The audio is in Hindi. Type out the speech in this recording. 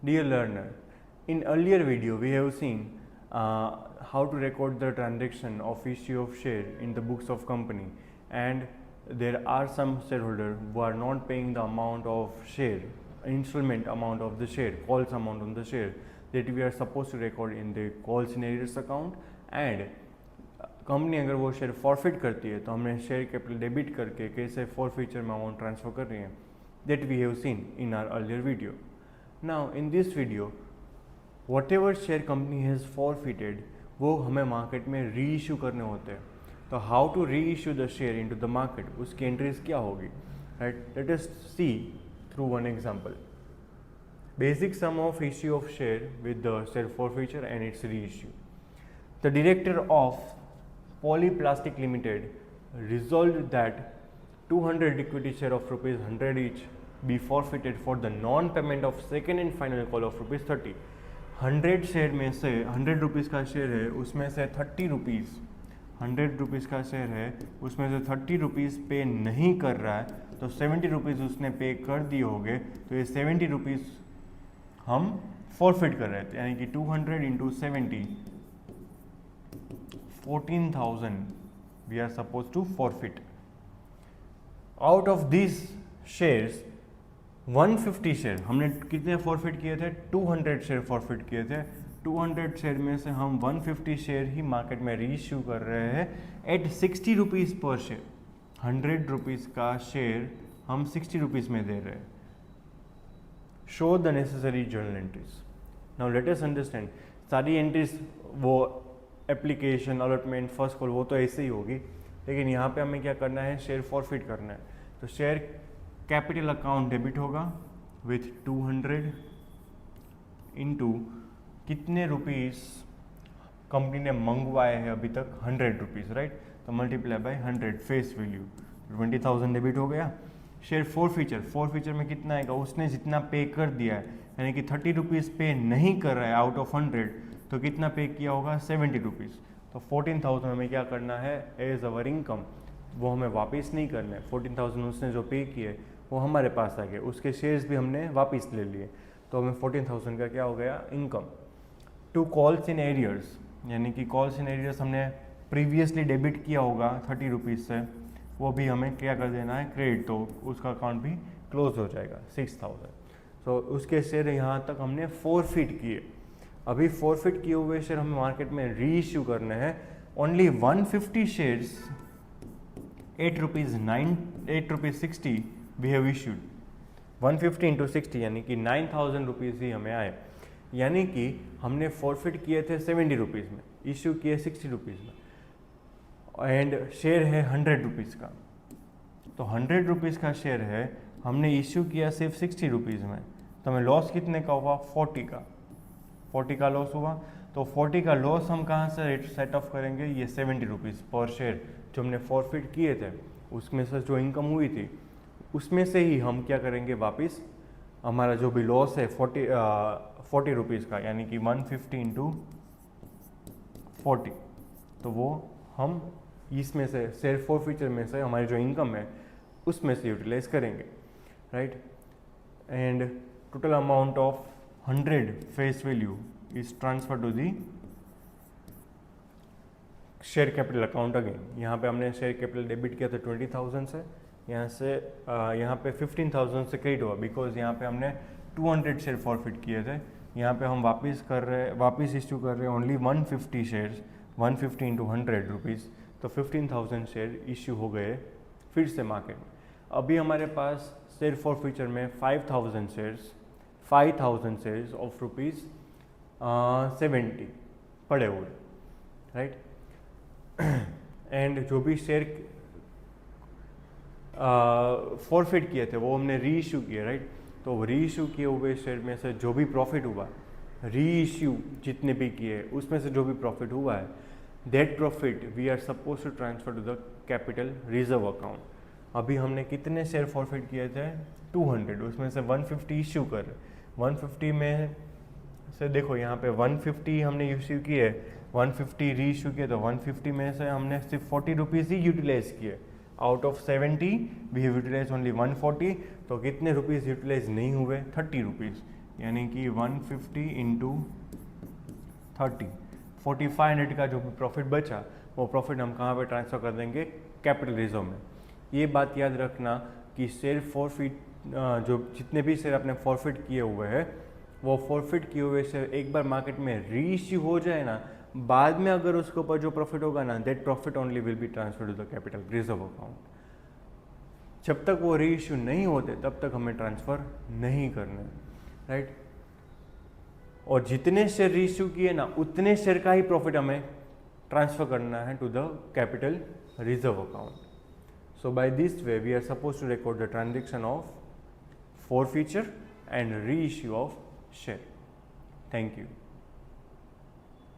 Dear learner, in earlier video we have seen how to record the transaction of issue of share in the books of company, and there are some shareholders who are not paying the amount of share, installment amount of the share, calls amount on the share that we are supposed to record in the calls in arrears account, and company अगर वो शेयर फॉरफिट करती है तो हमने शेयर कैपिटल डेबिट करके कैसे फॉरफीचर में अमाउंट ट्रांसफर कर रही है, that we have seen in our earlier video. Now in this video whatever share company has forfeited वो हमें मार्केट में री इशू करने होते हैं. तो how to reissue the share into the market, उसकी एंट्रीज क्या होगी, right. Let us see through one example. Basic some of issue of share with the share forfeiture and it's reissue. The director of Polyplastic Limited resolved that 200 equity share of rupees 100 each be forfeited for the non-payment of second and final call of rupees 30. 100 share में से 100 रुपीज़ का शेयर है, उसमें से 30 रुपीज़ 100 रुपीज़ का शेयर है, उसमें से 30 रुपीज़ पे नहीं कर रहा है, तो 70 रुपीज़ उसने पे कर दिए होंगे, तो ये 70 रुपीज़ हम फॉरफिट कर रहे थे, यानी कि 200 into 70 14,000 we are supposed to forfeit. Out of these shares 150 share हमने कितने फॉरफिट किए थे, 200 शेयर फॉरफिट किए थे. 200 शेयर में से हम 150 शेयर ही मार्केट में रीइश्यू कर रहे हैं एट 60 रुपीज़ पर शेयर. 100 रुपीज़ का शेयर हम 60 रुपीज़ में दे रहे हैं. Show the necessary journal entries. Now let us understand. सारी एंट्रीज वो एप्लीकेशन अलॉटमेंट फर्स्ट कॉल वो तो ऐसे ही होगी, लेकिन यहाँ पे हमें क्या करना है, शेयर फॉरफिट करना है. तो शेयर कैपिटल अकाउंट डेबिट होगा विथ 200 इंटू कितने रुपीज़ कंपनी ने मंगवाए हैं अभी तक, 100 रुपीज़, राइट. तो multiply by 100 face value 20,000 debit हो गया. शेयर फॉरफीचर में कितना आएगा, उसने जितना पे कर दिया है, यानी कि 30 रुपीज़ पे नहीं कर रहा है आउट ऑफ 100, तो कितना पे किया होगा, 70 रुपीज़. तो 14,000 हमें क्या करना है एज अवर इनकम, वो हमें वापस नहीं करना है. 14,000 उसने जो पे किए वो हमारे पास आ गए, उसके शेयर्स भी हमने वापस ले लिए, तो हमें 14,000 का क्या हो गया, income. To calls in arrears, यानी कि कॉल्स इन एरियर्स हमने प्रीवियसली डेबिट किया होगा 30 रुपीज़ से, वो भी हमें क्या कर देना है, क्रेडिट, तो उसका अकाउंट भी क्लोज हो जाएगा 6,000. तो उसके शेयर यहाँ तक हमने फॉरफिट किए. अभी फॉरफिट किए हुए शेयर हमें मार्केट में री इश्यू करने हैं. Only 150 shares 8 rupees 60 we have issued. 150 into 60 यानी कि 9,000 रुपीज़ ही हमें आए, यानी कि हमने फॉरफिट किए थे 70 रुपीज़ में, इश्यू किए 60 रुपीज़ में, एंड शेयर है 100 रुपीज़ का. तो 100 रुपीज़ का शेयर है, हमने इश्यू किया सिर्फ 60 रुपीज़ में, तो हमें लॉस कितने का हुआ, 40 का लॉस हुआ. तो 40 का लॉस हम कहाँ से सेट ऑफ करेंगे, ये 70 रुपीज़ पर शेयर जो हमने फॉरफिट किए थे, उसमें से जो इनकम हुई थी उसमें से ही हम क्या करेंगे, वापस हमारा जो भी लॉस है 40 रुपीज़ का, यानी कि 150 इंटू 40, तो वो हम इसमें से शेयर फॉरफीचर में से हमारी जो इनकम है उसमें से यूटिलाइज करेंगे, right. And total amount of 100 face value is transfer to the share capital account again. यहाँ पे हमने शेयर कैपिटल डेबिट किया था 20,000 से, यहाँ पे 15,000 से क्रेडिट हुआ, बिकॉज यहाँ पे हमने 200 शेयर फॉरफिट किए थे. यहाँ पे हम वापस इश्यू कर रहे हैं ओनली 150 शेयर्स, 150 इंटू 100 रुपीज़, तो 15,000 शेयर इश्यू हो गए फिर से मार्केट में. अभी हमारे पास शेयर फॉरफीचर में 5,000 शेयर्स ऑफ रुपीज़ 70 पड़े हुए, राइट. एंड जो भी शेयर फॉरफिट किए थे वो हमने री इशू किए, राइट. तो री इशू किए हुए शेयर में से जो भी प्रॉफिट हुआ, री इशू जितने भी किए उसमें से जो भी प्रॉफिट हुआ है, that profit we are suppose to transfer to the capital reserve account. अभी हमने कितने शेयर फॉरफिट किए थे, 200, उसमें से 150 इश्यू कर रहे. 150 में से देखो यहाँ पे 150 हमने इश्यू किए, 150 री इशू किए, तो 150 में से हमने सिर्फ 40 रुपीज़ ही यूटिलाइज किए. Out of 70 we have utilise only 140, तो कितने रुपीज़ यूटिलाइज नहीं हुए, 30 रुपीज़. यानी कि 150 इंटू 30, 4500 का जो भी प्रॉफिट बचा वो प्रॉफिट हम कहाँ पे ट्रांसफ़र कर देंगे, कैपिटल रिजर्व में। ये बात याद रखना कि शेयर फॉरफिट, जो जितने भी शेयर आपने फॉरफिट किए हुए हैं वो फॉरफिट किए हुए शेयर एक बार मार्केट में री इश्यू हो जाए ना, बाद में अगर उसके ऊपर जो प्रॉफिट होगा ना, that profit only will be transfer to the capital reserve account. जब तक वो री इश्यू नहीं होते तब तक हमें ट्रांसफ़र नहीं करने, राइट। और जितने शेयर री इश्यू किए ना उतने शेयर का ही प्रॉफिट हमें ट्रांसफर करना है to the capital reserve account. So by this way we are supposed to record the transaction of forfeiture and reissue of share. Thank you.